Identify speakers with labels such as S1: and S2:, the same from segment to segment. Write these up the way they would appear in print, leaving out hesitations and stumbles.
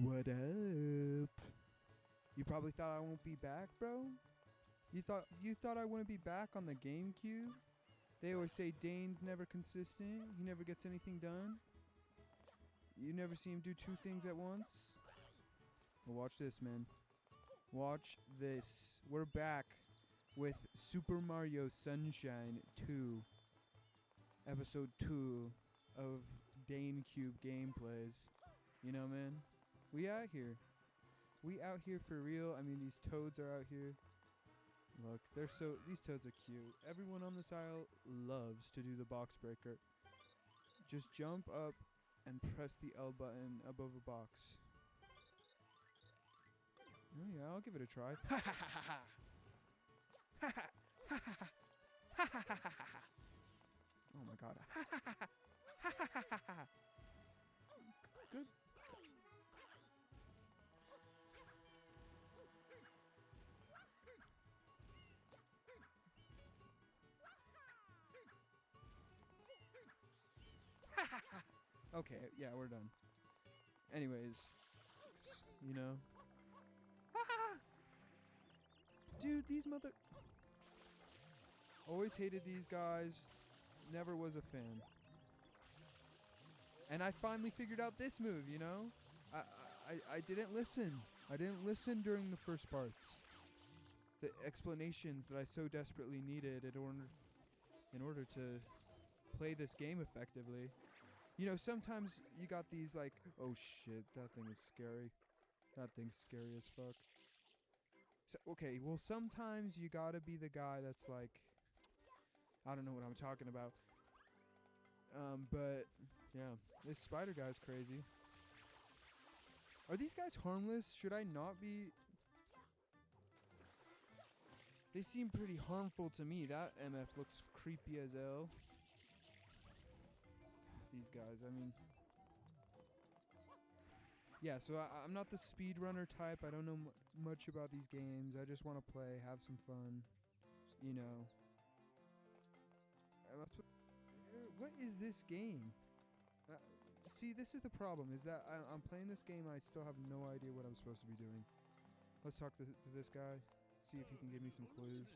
S1: What up? You probably thought I won't be back, bro? You thought I wouldn't be back on the GameCube? They always say Dane's never consistent. He never gets anything done. You never see him do two things at once. Well, watch this, man. Watch this. We're back with Super Mario Sunshine 2. Episode 2 of DANECUBE gameplays. You know, man? We out here. We out here for real. I mean, these toads are out here. Look, these toads are cute. Everyone on this aisle loves to do the box breaker. Just jump up and press the L button above a box. Oh yeah, I'll give it a try. Ha ha ha ha ha ha ha ha ha. Oh my god. Ha ha ha ha ha ha. Good. Okay, yeah, we're done. Anyways, you know. Dude, these always hated these guys. Never was a fan. And I finally figured out this move, you know? I didn't listen. I didn't listen during the first parts. The explanations that I so desperately needed in order to play this game effectively. You know, sometimes you got these like, oh shit, that thing is scary. That thing's scary as fuck. So, okay, well sometimes you gotta be the guy that's like, I don't know what I'm talking about. But yeah, this spider guy's crazy. Are these guys harmless? Should I not be? They seem pretty harmful to me. That MF looks creepy as hell. These guys, I mean, yeah, so I'm not the speedrunner type. I don't know much about these games. I just want to play, have some fun, you know. And that's what is this game? See, this is the problem, is that I'm playing this game and I still have no idea what I'm supposed to be doing. Let's talk to this guy, see if he can give me some clues.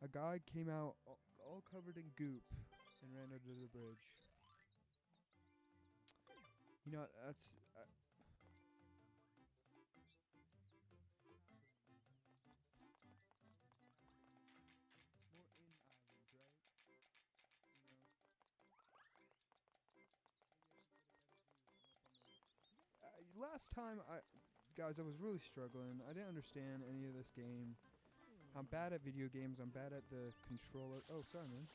S1: A guy came out all covered in goop and ran under the bridge. You know, that's... more in island, right? You know? Last time, guys, I was really struggling. I didn't understand any of this game. I'm bad at video games. I'm bad at the controller. Oh, sorry, man.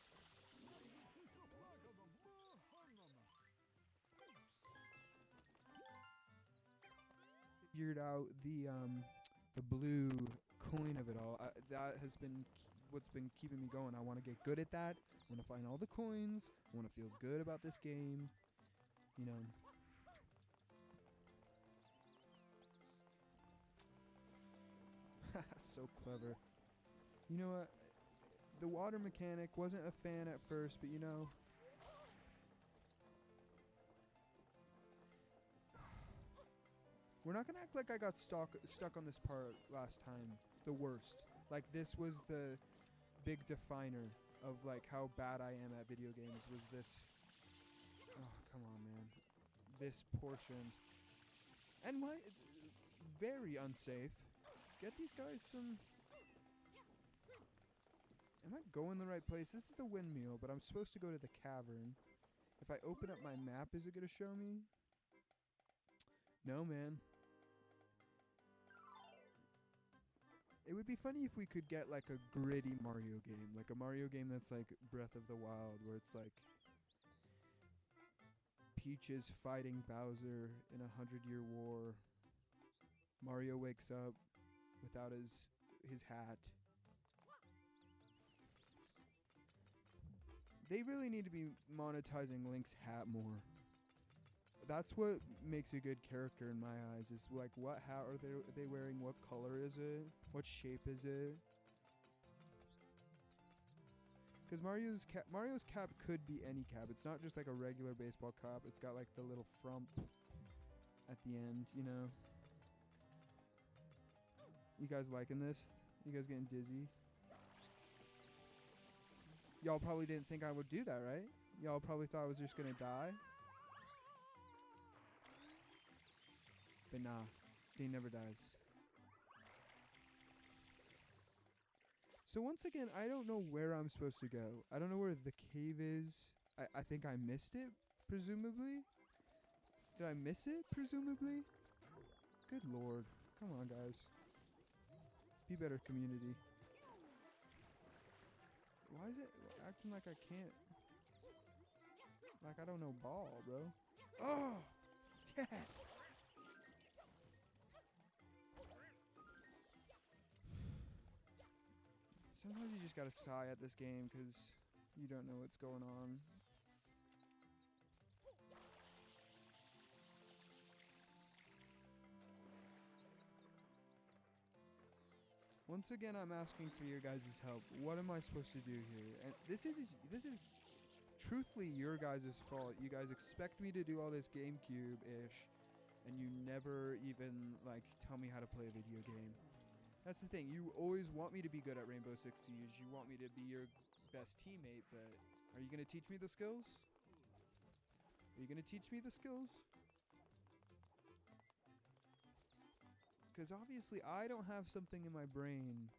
S1: Figured out the blue coin of it all. That has been what's been keeping me going. I want to get good at that. I want to find all the coins. I want to feel good about this game. You know. So clever. You know what? The water mechanic, wasn't a fan at first, but you know. We're not going to act like I got stuck on this part last time. The worst. Like, this was the big definer of, like, how bad I am at video games, was this. Oh, come on, man. This portion. And what? Very unsafe. Get these guys some... Am I going the right place? This is the windmill, but I'm supposed to go to the cavern. If I open up my map, is it going to show me? No, man. It would be funny if we could get like a gritty Mario game. Like a Mario game that's like Breath of the Wild, where it's like Peach is fighting Bowser in a 100-year war. Mario wakes up without his hat. They really need to be monetizing Link's hat more. That's what makes a good character in my eyes, is like, what hat are they wearing? What color is it? What shape is it? Because Mario's cap could be any cap. It's not just like a regular baseball cap. It's got like the little frump at the end, you know. You guys liking this? You guys getting dizzy? Y'all probably didn't think I would do that, right? Y'all probably thought I was just gonna die. But nah, Dane never dies. So once again, I don't know where I'm supposed to go. I don't know where the cave is. I think I missed it, presumably. Did I miss it, presumably? Good lord. Come on, guys. Be better, community. Why is it acting like I can't? Like I don't know ball, bro. Oh! Yes! Sometimes you just gotta sigh at this game because you don't know what's going on. Once again, I'm asking for your guys' help. What am I supposed to do here? And this is truthfully your guys' fault. You guys expect me to do all this GameCube-ish, and you never even like tell me how to play a video game. That's the thing. You always want me to be good at Rainbow Six Siege. You want me to be your best teammate, but are you going to teach me the skills? Are you going to teach me the skills? Because obviously I don't have something in my brain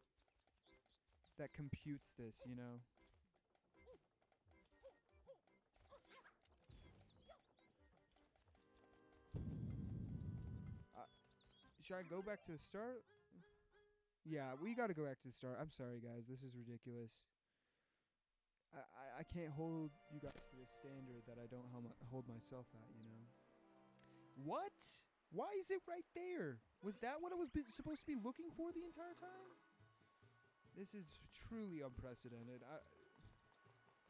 S1: that computes this, you know? Should I go back to the start? Yeah, we gotta go back to the start. I'm sorry, guys. This is ridiculous. I can't hold you guys to this standard that I don't hold myself at, you know? What? Why is it right there? Was that what I was supposed to be looking for the entire time? This is truly unprecedented.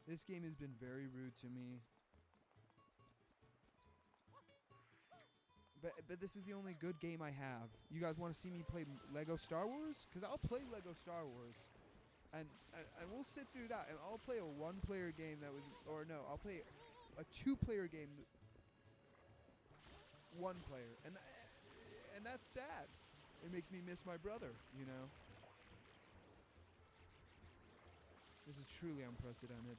S1: This game has been very rude to me. But this is the only good game I have. You guys want to see me play Lego Star Wars? Because I'll play Lego Star Wars. And we'll sit through that. And I'll play a one-player game that was... Or no, I'll play a two-player game. One player. And that's sad. It makes me miss my brother, you know? This is truly unprecedented.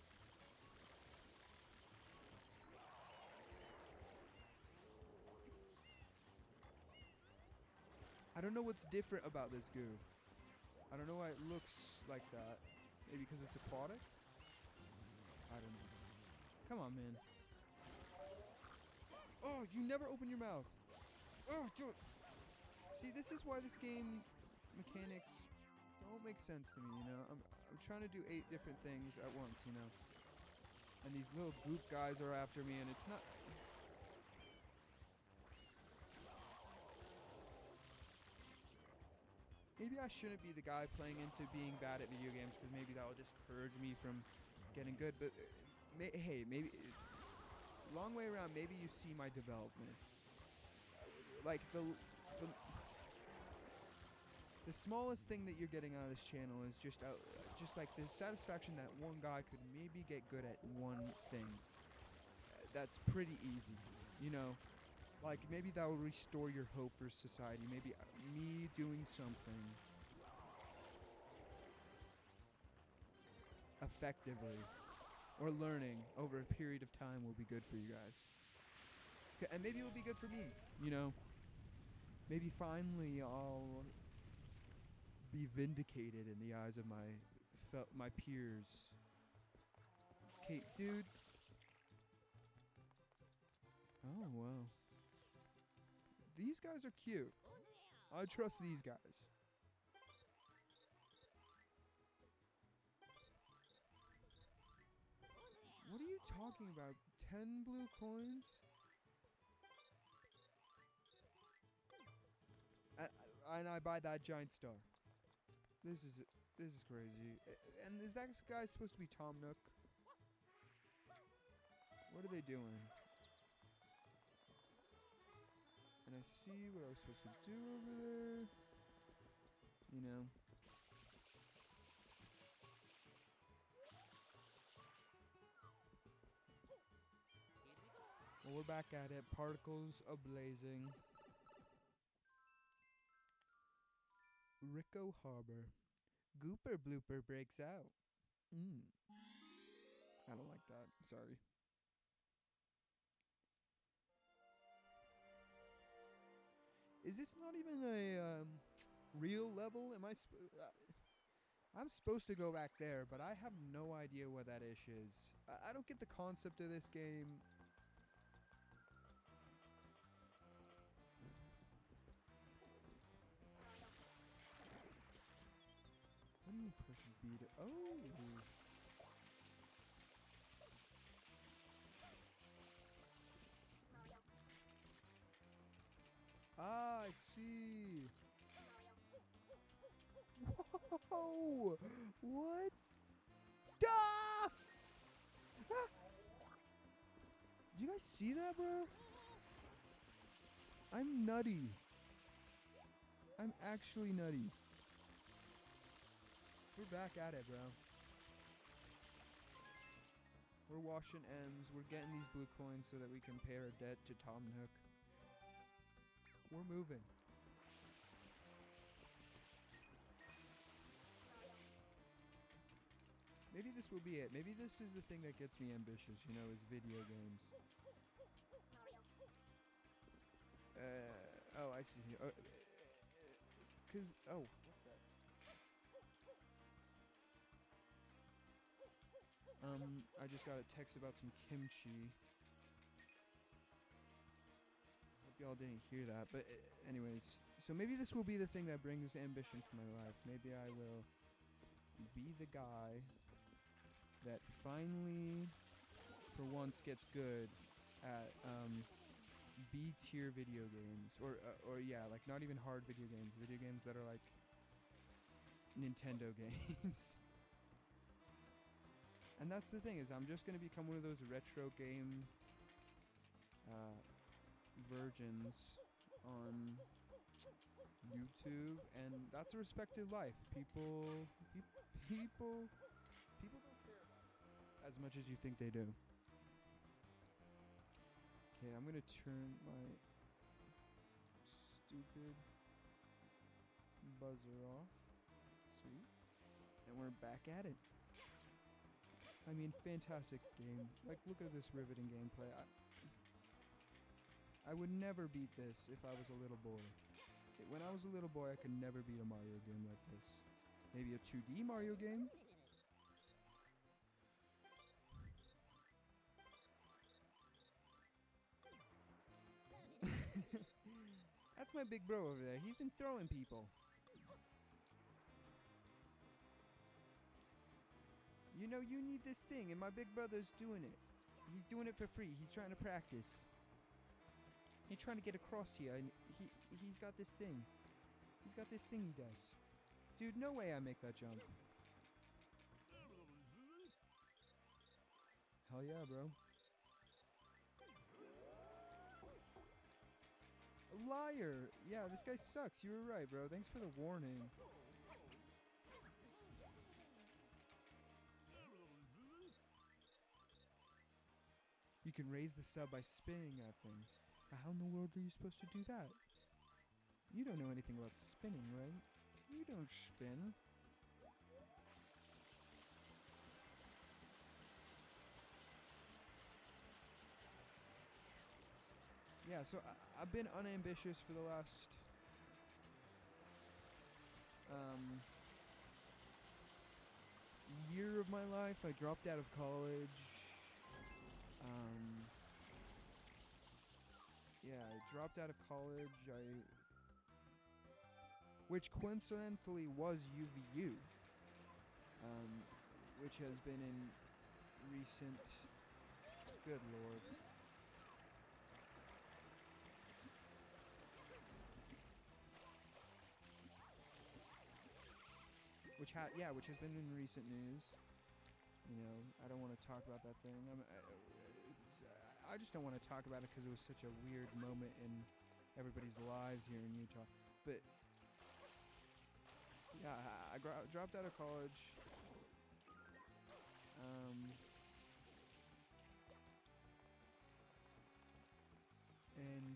S1: I don't know what's different about this goo. I don't know why it looks like that. Maybe because it's aquatic? I don't know. Come on, man. Oh, you never open your mouth. Oh, do it. See, this is why this game mechanics don't make sense to me, you know? I'm trying to do 8 different things at once, you know? And these little goop guys are after me, and it's not... Maybe I shouldn't be the guy playing into being bad at video games, because maybe that will discourage me from getting good. But hey, maybe long way around. Maybe you see my development. Like the smallest thing that you're getting out of this channel is just like the satisfaction that one guy could maybe get good at one thing. That's pretty easy, you know. Like, maybe that will restore your hope for society. Maybe me doing something effectively or learning over a period of time will be good for you guys. Okay, and maybe it will be good for me, you know? Maybe finally I'll be vindicated in the eyes of my peers. Okay, dude. Oh, wow. These guys are cute. I trust these guys. What are you talking about? 10 blue coins? And I buy that giant star. This is crazy. And is that guy supposed to be Tom Nook? What are they doing? And I see what I was supposed to do over there. You know. Well, we're back at it. Particles ablazing. Rico Harbor. Gooper blooper breaks out. I don't like that. Sorry. Is this not even a real level? I'm supposed to go back there, but I have no idea what that ish is. I don't get the concept of this game. What do you mean person beat it? Oh. Ah, I see. Whoa! What? Ah! Ah! Do you guys see that, bro? I'm nutty. I'm actually nutty. We're back at it, bro. We're washing M's. We're getting these blue coins so that we can pay our debt to Tom Nook. We're moving. Maybe this will be it. Maybe this is the thing that gets me ambitious, you know, is video games. Oh, I see. Oh. I just got a text about some kimchi. Hope y'all didn't hear that, but anyways. So maybe this will be the thing that brings ambition to my life. Maybe I will be the guy that finally, for once, gets good at B-tier video games, or yeah, like not even hard video games that are like Nintendo games. And that's the thing, is I'm just gonna become one of those retro game virgins on YouTube, and that's a respected life. People don't care about it as much as you think they do. Okay, I'm gonna turn my stupid buzzer off. Sweet. And we're back at it. I mean, fantastic game. Like, look at this riveting gameplay. I would never beat this if I was a little boy. When I was a little boy, I could never beat a Mario game like this. Maybe a 2D Mario game? That's my big bro over there. He's been throwing people. You know, you need this thing, and my big brother's doing it. He's doing it for free. He's trying to practice. He's trying to get across here, and he's got this thing. He's got this thing he does. Dude, no way I make that jump. Hell yeah, bro. Liar! Yeah, this guy sucks. You were right, bro. Thanks for the warning. You can raise the sub by spinning that thing. How in the world are you supposed to do that? You don't know anything about spinning, right? You don't spin. Yeah, so I've been unambitious for the last year of my life. I dropped out of college. Yeah, I dropped out of college. Which coincidentally was UVU, which has been in recent. Good lord. Which has been in recent news. You know, I don't want to talk about that thing. I just don't want to talk about it because it was such a weird moment in everybody's lives here in Utah. But yeah, I dropped out of college.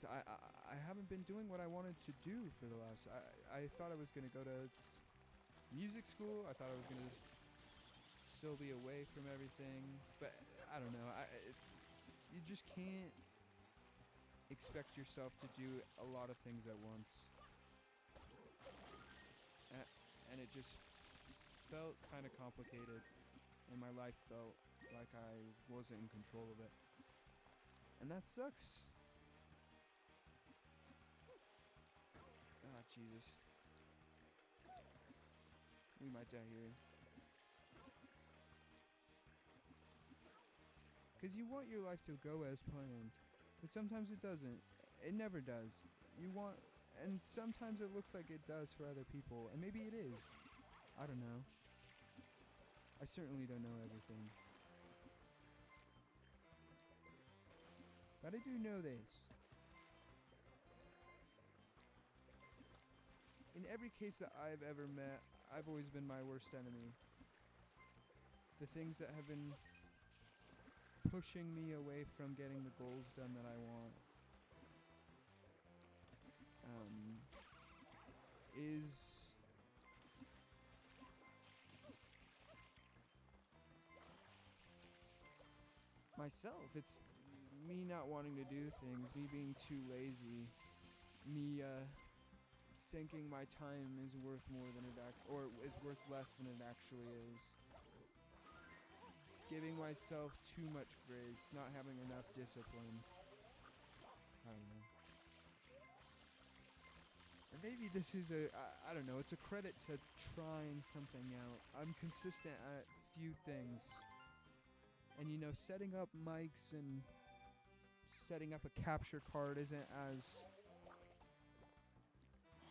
S1: And I haven't been doing what I wanted to do for the last... I thought I was going to go to music school. I thought I was going to still be away from everything. But I don't know. You just can't expect yourself to do a lot of things at once. And it just felt kind of complicated. And my life felt like I wasn't in control of it. And that sucks. Ah, Jesus. We might die here. Because you want your life to go as planned. But sometimes it doesn't. It never does. And sometimes it looks like it does for other people. And maybe it is. I don't know. I certainly don't know everything. But I do know this. In every case that I've ever met, I've always been my worst enemy. The things that have been pushing me away from getting the goals done that I want is myself. It's me not wanting to do things, me being too lazy, me thinking my time is worth more than or is worth less than it actually is. Giving myself too much grace, not having enough discipline. I don't know. And maybe this is I don't know, it's a credit to trying something out. I'm consistent at few things. And you know, setting up mics and setting up a capture card isn't as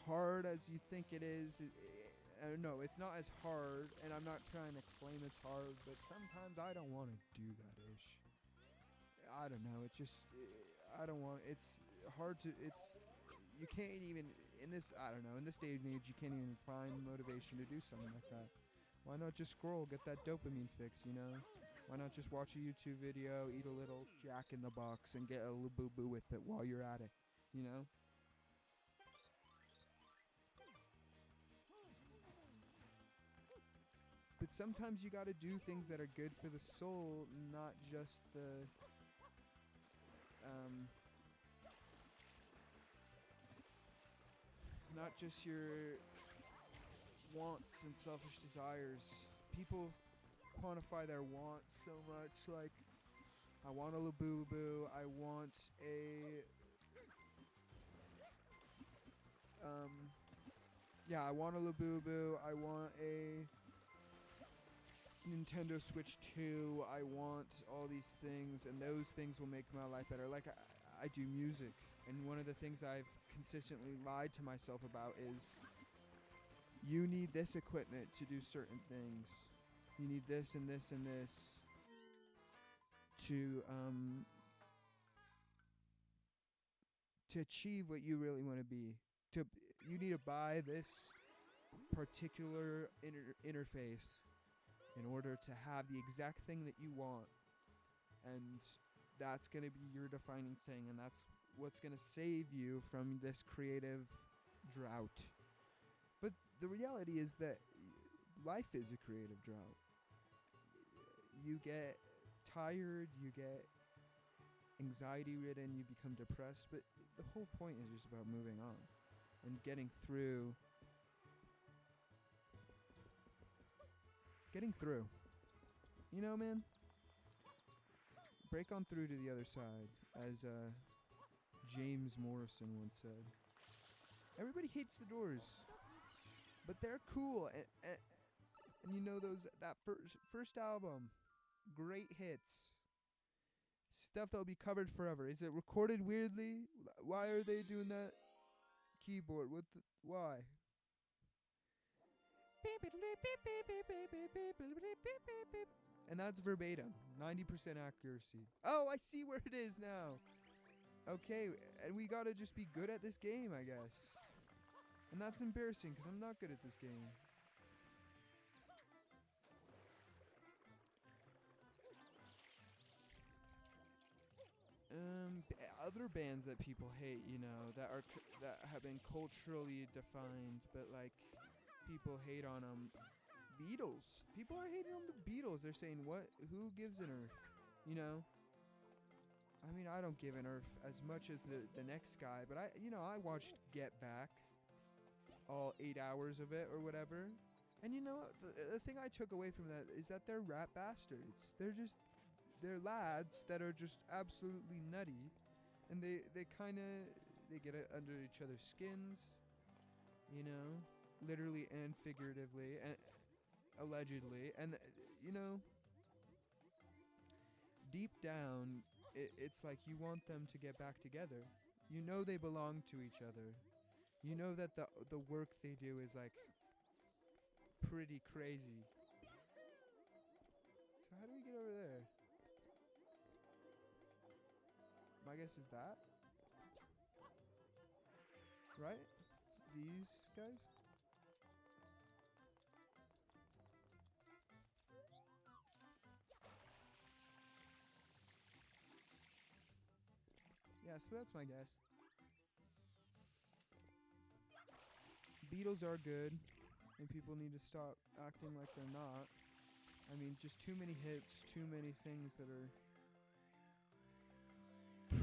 S1: hard as you think it is. No, it's not as hard, and I'm not trying to claim it's hard, but sometimes I don't want to do that ish. I don't know, it just, I don't want, it's hard to, you can't even, in this, I don't know, in this day and age, you can't even find motivation to do something like that. Why not just scroll, get that dopamine fix, you know? Why not just watch a YouTube video, eat a little Jack in the Box, and get a little boo-boo with it while you're at it, you know? But sometimes you gotta do things that are good for the soul, not just the, not just your wants and selfish desires. People quantify their wants so much, like, I want a Labubu, I want a, yeah, I want a Labubu, I want a Nintendo Switch 2, I want all these things, and those things will make my life better. Like, I do music, and one of the things I've consistently lied to myself about is, you need this equipment to do certain things. You need this and this and this to achieve what you really want to be. You need to buy this particular interface in order to have the exact thing that you want. And that's going to be your defining thing, and that's what's going to save you from this creative drought. But the reality is that life is a creative drought. You get tired, you get anxiety ridden, you become depressed, but the whole point is just about moving on and getting through. You know, man? Break on through to the other side, as James Morrison once said. Everybody hates the Doors, but they're cool, and you know that first album, great hits, stuff that'll be covered forever. Is it recorded weirdly? Why are they doing that keyboard? Why? And that's verbatim, 90% accuracy. Oh, I see where it is now. Okay, and we gotta just be good at this game, I guess. And that's embarrassing, because I'm not good at this game. other bands that people hate, you know, that have been culturally defined, but like people hate on them. Beatles. People are hating on the Beatles. They're saying, "What? Who gives an earth?" You know. I mean, I don't give an earth as much as the next guy, but I watched Get Back, all 8 hours of it or whatever. And you know what? The thing I took away from that is that they're rap bastards. They're lads that are just absolutely nutty, and they get it under each other's skins, you know, literally and figuratively, and allegedly, and you know, deep down, it's like you want them to get back together. You know they belong to each other. You know that the work they do is like pretty crazy. So how do we get over there? My guess is that. Right? These guys? Yeah, so that's my guess. Beatles are good, and people need to stop acting like they're not. I mean, just too many hits, too many things that are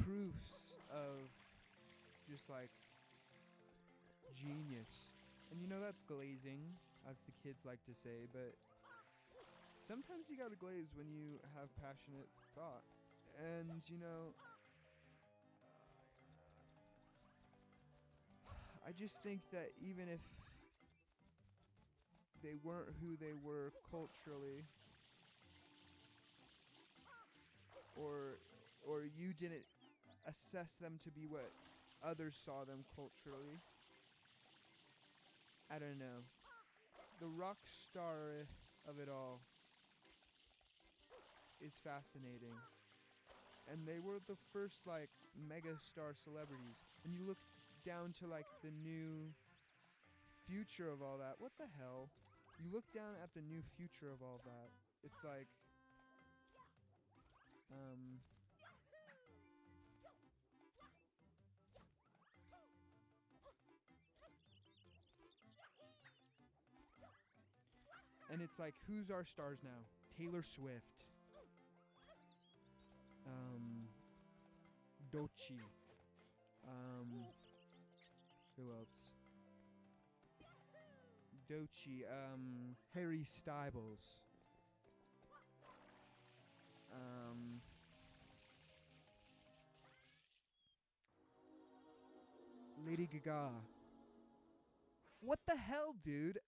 S1: proofs of just like genius. And you know that's glazing, as the kids like to say, but sometimes you gotta glaze when you have passionate thought. And you know, I just think that even if they weren't who they were culturally, or you didn't assess them to be what others saw them culturally, I don't know. The rock star of it all is fascinating. And they were the first like mega star celebrities. And you look down to like the new future of all that. What the hell? You look down at the new future of all that. It's like and it's like, who's our stars now? Taylor Swift. Doechii. Who else? Doechii. Harry Styles. Lady Gaga. What the hell, dude?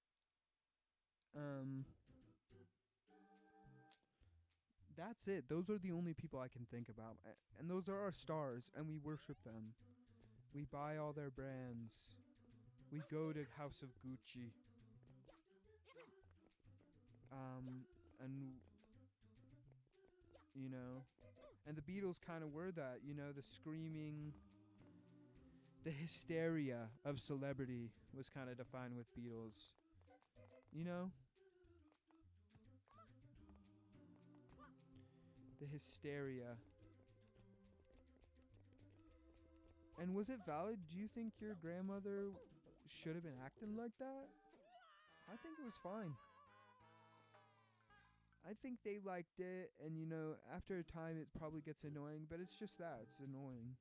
S1: That's it. Those are the only people I can think about. And those are our stars, and we worship them. We buy all their brands. We go to House of Gucci. And you know, and the Beatles kind of were that, you know, the screaming, the hysteria of celebrity was kind of defined with Beatles. You know? The hysteria. And was it valid? Do you think your grandmother should have been acting like that? I think it was fine. I think they liked it, and you know, after a time it probably gets annoying, but it's just that, it's annoying.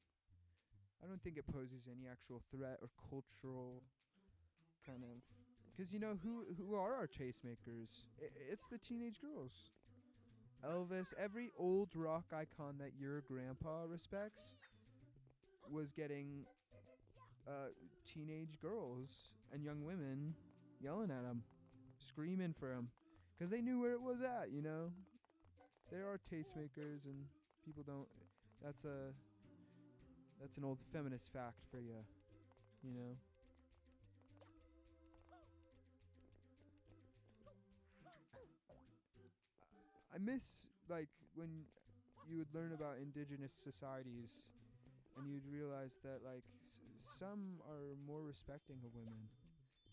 S1: I don't think it poses any actual threat or cultural kind of, because you know who are our tastemakers? It's the teenage girls. Elvis, every old rock icon that your grandpa respects was getting teenage girls and young women yelling at him, screaming for him, because they knew where it was at, you know? There are tastemakers, and people don't. That's an old feminist fact for you, you know? I miss, like, when you would learn about indigenous societies and you'd realize that, like, some are more respecting of women,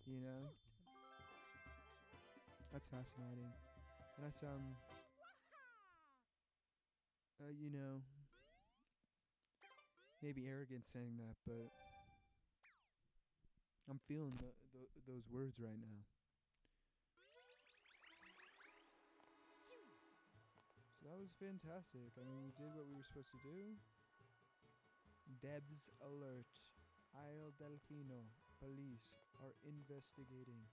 S1: you know? That's fascinating. And that's, you know, maybe arrogant saying that, but I'm feeling those words right now. So that was fantastic. I mean, we did what we were supposed to do. Debs alert. Isle Delfino. Police are investigating.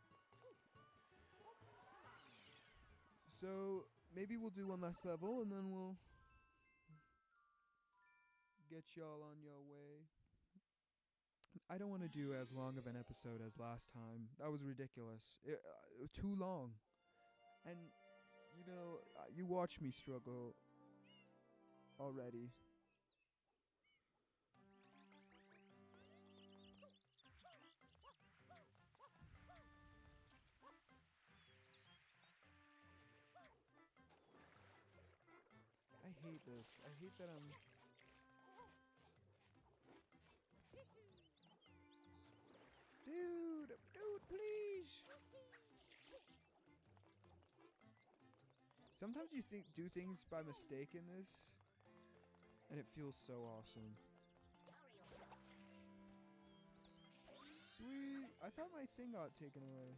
S1: So maybe we'll do one last level and then we'll get y'all on your way. I don't want to do as long of an episode as last time. That was ridiculous. Too long. And, you know, you watch me struggle already. I hate this. I hate that I'm... Dude, please. Sometimes you do things by mistake in this, and it feels so awesome. Sweet. I thought my thing got taken away.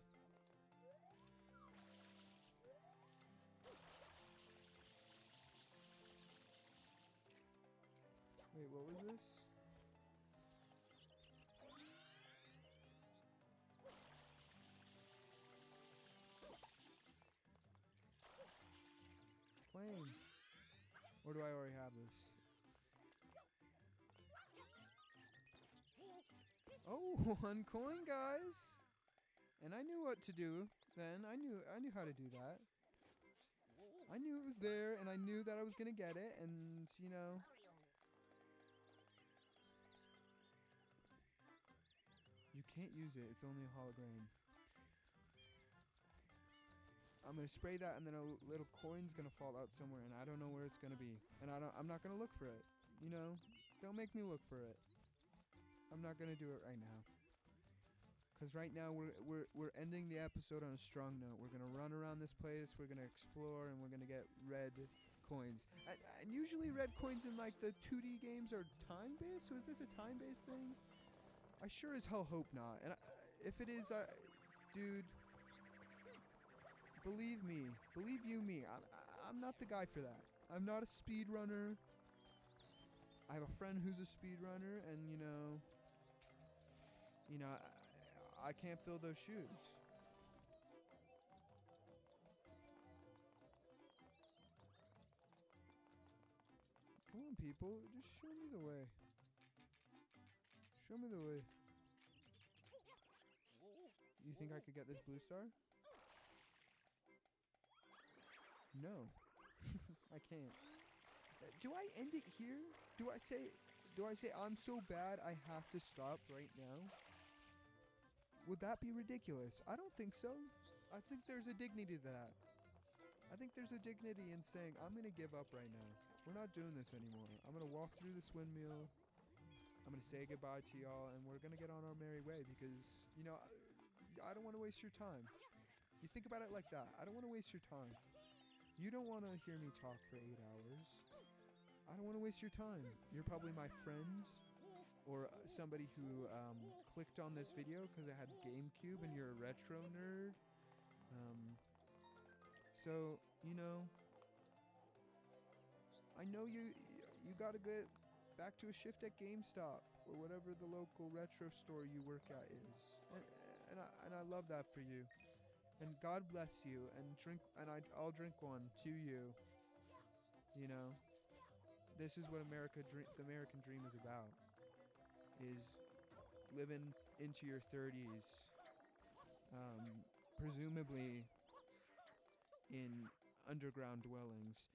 S1: Wait, what was this? Plane. Or do I already have this? Oh, 1 coin, guys. And I knew what to do then. I knew how to do that. I knew it was there, and I knew that I was gonna get it, and you know. You can't use it. It's only a hologram. I'm gonna spray that, and then a little coin's gonna fall out somewhere, and I don't know where it's gonna be, and I'm not gonna look for it. You know, don't make me look for it. I'm not gonna do it right now, cause right now we're ending the episode on a strong note. We're gonna run around this place. We're gonna explore, and we're gonna get red coins. And usually red coins in like the 2D games are time based. So is this a time based thing? I sure as hell hope not. And if it is, dude. Believe me, believe you me, I'm not the guy for that. I'm not a speedrunner. I have a friend who's a speedrunner, and you know, I can't fill those shoes. Come on, people, just show me the way. Show me the way. You think I could get this blue star? No. I can't. Do I end it here? Do I say I'm so bad I have to stop right now? Would that be ridiculous? I don't think so. I think there's a dignity to that. I think there's a dignity in saying I'm going to give up right now. We're not doing this anymore. I'm going to walk through this windmill. I'm going to say goodbye to y'all, and we're going to get on our merry way because, you know, I don't want to waste your time. You think about it like that. I don't want to waste your time. You don't want to hear me talk for 8 hours. I don't want to waste your time. You're probably my friend or somebody who clicked on this video because it had GameCube and you're a retro nerd. So, you know, I know you got to get back to a shift at GameStop or whatever the local retro store you work at is. And I love that for you. And God bless you, and I'll drink one to you. You know, this is what the American dream is about, is living into your 30s, presumably in underground dwellings.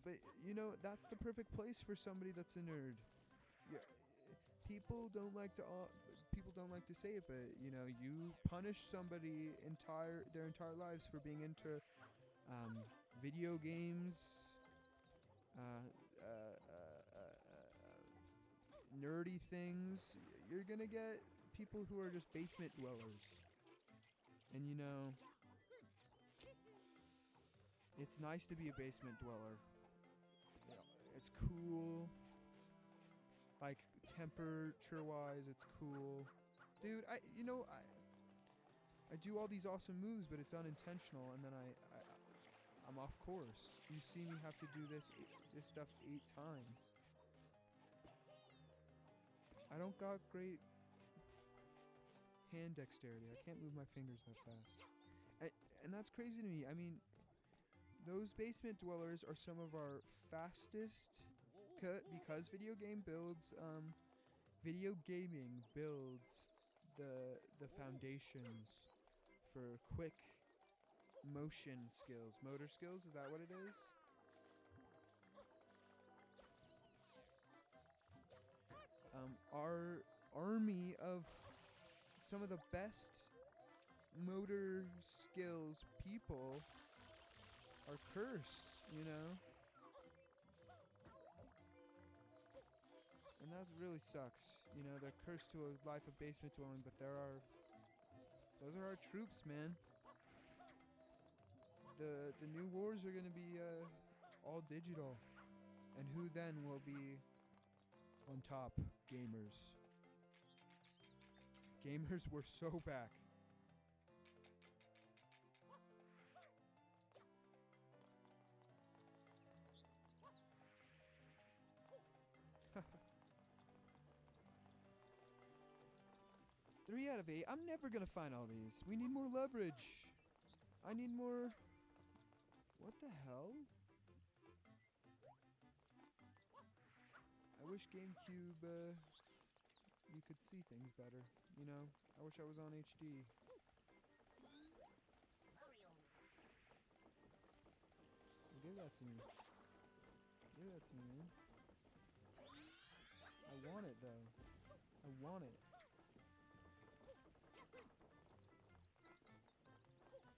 S1: But, you know, that's the perfect place for somebody that's a nerd. Yeah, people don't like to say it, but you know, you punish somebody their entire lives for being into video games, nerdy things. You're gonna get people who are just basement dwellers, and you know, it's nice to be a basement dweller. You know, it's cool. Like temperature-wise, it's cool. Dude, I do all these awesome moves, but it's unintentional, and then I'm off course. You see me have to do this stuff 8 times. I don't got great hand dexterity. I can't move my fingers that fast. And that's crazy to me. I mean, those basement dwellers are some of our fastest, because video gaming builds the foundations for quick motion skills. Motor skills, is that what it is? Our army of some of the best motor skills people are cursed, you know? And that really sucks. You know, they're cursed to a life of basement dwelling, but those are our troops, man. The new wars are gonna be all digital. And who then will be on top? Gamers. Gamers were so back. Three out of 8. I'm never gonna find all these. We need more leverage. I need more. What the hell? I wish GameCube, you could see things better, you know? I wish I was on HD. Well, give that to me. Give that to me, man. I want it, though. I want it.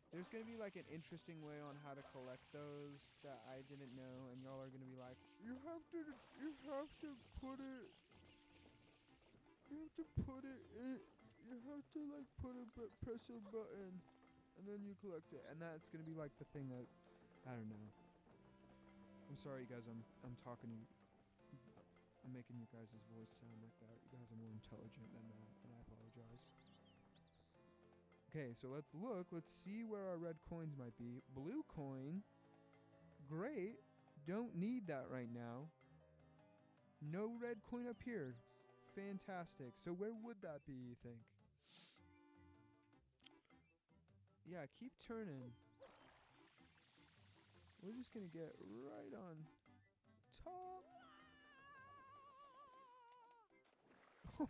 S1: There's going to be like an interesting way on how to collect those that I didn't know, and y'all are going to be like, you have to put it in, you have to like press a button, and then you collect it, and that's going to be like the thing that, I don't know. I'm sorry, you guys, I'm talking, I'm making you guys' voice sound like that. You guys are more intelligent than that, and I apologize. Okay, so let's look. Let's see where our red coins might be. Blue coin. Great. Don't need that right now. No red coin up here. Fantastic. So where would that be, you think? Yeah, keep turning. We're just going to get right on top.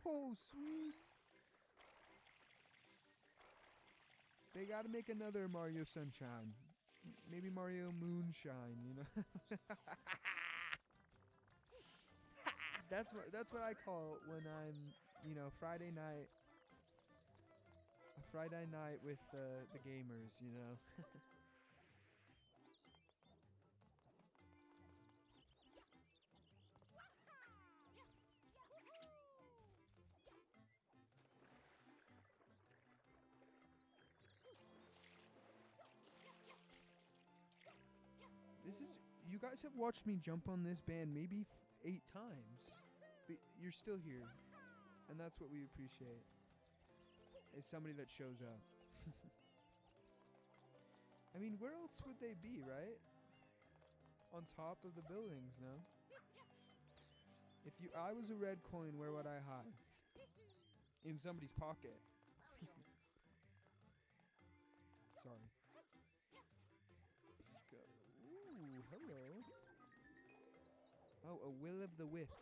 S1: Oh, sweet. They gotta make another Mario Sunshine. Maybe Mario Moonshine, you know? That's what I call it when I'm, you know, Friday night. A Friday night with the gamers, you know? You guys have watched me jump on this band maybe 8 times. But you're still here. And that's what we appreciate. Is somebody that shows up. I mean, where else would they be, right? On top of the buildings, no? If I was a red coin, where would I hide? In somebody's pocket. Sorry. Ooh, hello. Oh, a will of the wisp.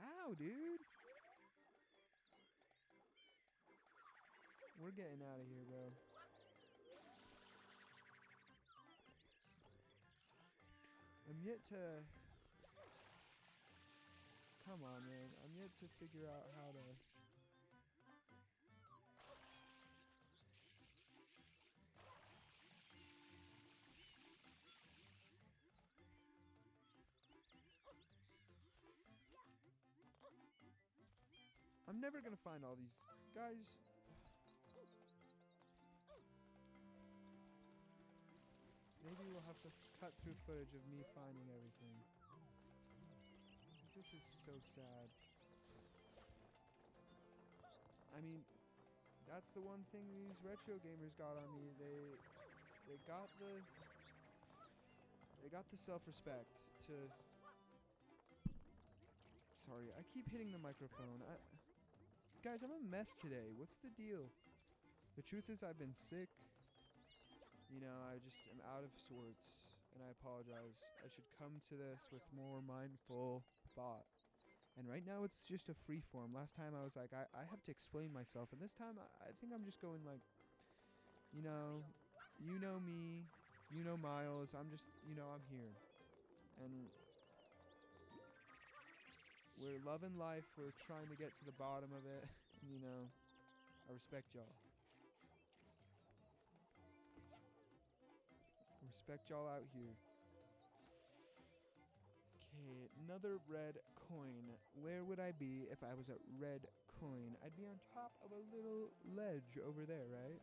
S1: Ow, dude. We're getting out of here, bro. I'm yet to... Come on, man. I'm yet to figure out how to... I'm never gonna find all these guys. Maybe we'll have to cut through footage of me finding everything. This is so sad. I mean, that's the one thing these retro gamers got on me. They got the self-respect to. Sorry, I keep hitting the microphone. Guys, I'm a mess today. What's the deal? The truth is, I've been sick. You know, I just am out of sorts, and I apologize. I should come to this with more mindful thought. And right now, it's just a free form. Last time, I was like, I have to explain myself. And this time, I think I'm just going like, you know me, you know Miles. I'm just, I'm here. And we're loving life. We're trying to get to the bottom of it. You know, I respect y'all. I respect y'all out here. Okay, another red coin. Where would I be if I was a red coin? I'd be on top of a little ledge over there, right?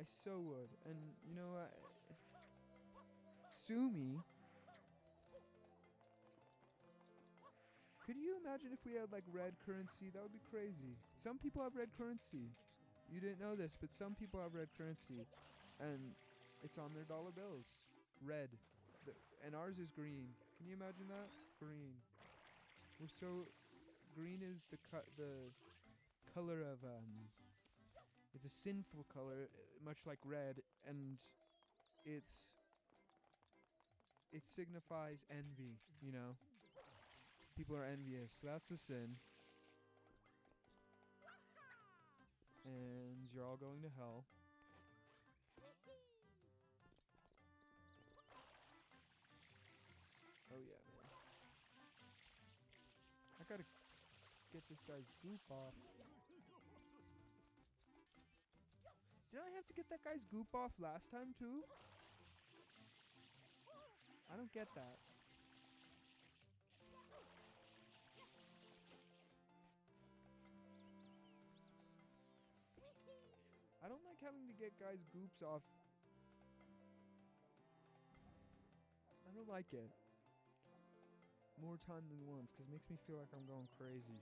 S1: I so would. And, you know what? Sue me. Could you imagine if we had, like, red currency? That would be crazy. Some people have red currency. You didn't know this, but some people have red currency. And it's on their dollar bills. Red. And ours is green. Can you imagine that? Green. We're so... Green is the color of... It's a sinful color, much like red. And it signifies envy, you know? People are envious. So that's a sin. And you're all going to hell. Oh yeah, man. I gotta get this guy's goop off. Did I have to get that guy's goop off last time too? I don't get that. I don't like having to get guys' goops off. I don't like it. More time than once, because it makes me feel like I'm going crazy.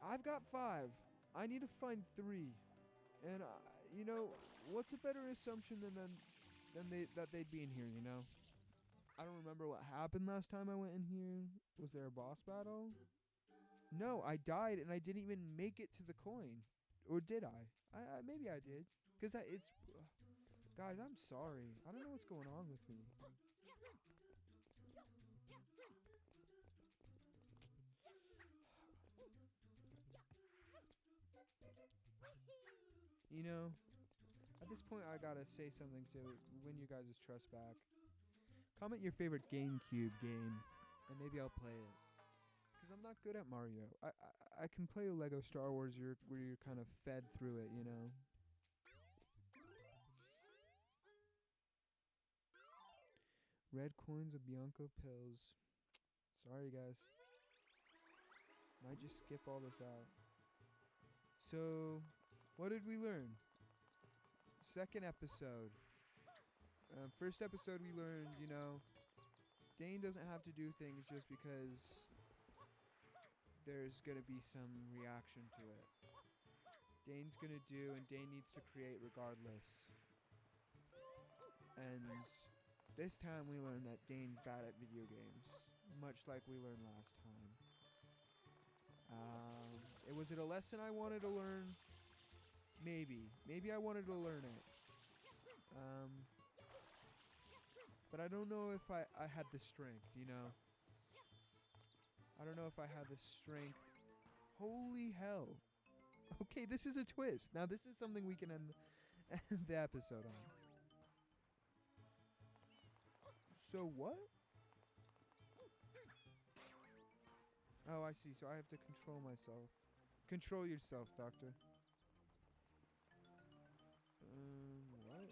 S1: I've got 5. I need to find 3. And, you know, what's a better assumption than that they'd be in here, you know? I don't remember what happened last time I went in here. Was there a boss battle? No, I died and I didn't even make it to the coin. Or did I? Maybe I did. Because it's... guys, I'm sorry. I don't know what's going on with me. You know, at this point I gotta say something to win you guys' trust back. Comment your favorite GameCube game, and maybe I'll play it. Because I'm not good at Mario. I can play a Lego Star Wars where you're kind of fed through it, you know. Red coins of Bianco pills. Sorry, guys. Might just skip all this out. So, what did we learn? Second episode. First episode we learned, you know, Dane doesn't have to do things just because there's going to be some reaction to it. Dane's going to do, and Dane needs to create regardless. And this time we learned that Dane's bad at video games, much like we learned last time. Was it a lesson I wanted to learn? Maybe. Maybe I wanted to learn it. But I don't know if I had the strength, you know? I don't know if I had the strength. Holy hell. Okay, this is a twist. Now this is something we can end the episode on. So what? Oh, I see. So I have to control myself. Control yourself, doctor. What?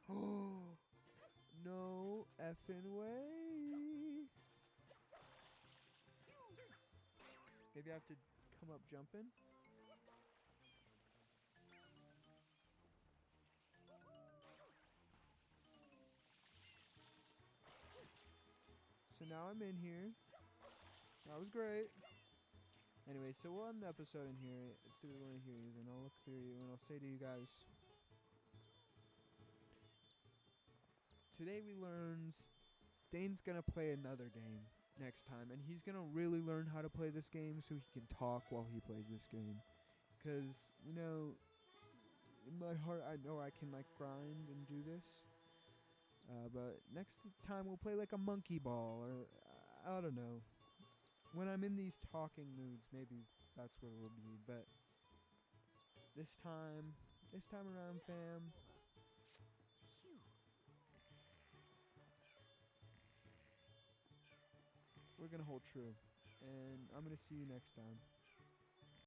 S1: Oh, no effing way. Maybe I have to come up jumping. now I'm in here. That was great. Anyway, so we'll end the episode in here through one of here, and I'll look through you, and I'll say to you guys. Today we learned Dane's gonna play another game next time, and he's gonna really learn how to play this game so he can talk while he plays this game. Cause you know, in my heart, I know I can like grind and do this. But next time we'll play like a monkey ball, or I don't know. When I'm in these talking moods, maybe that's what it will be. But this time around, fam, we're gonna hold true, and I'm gonna see you next time.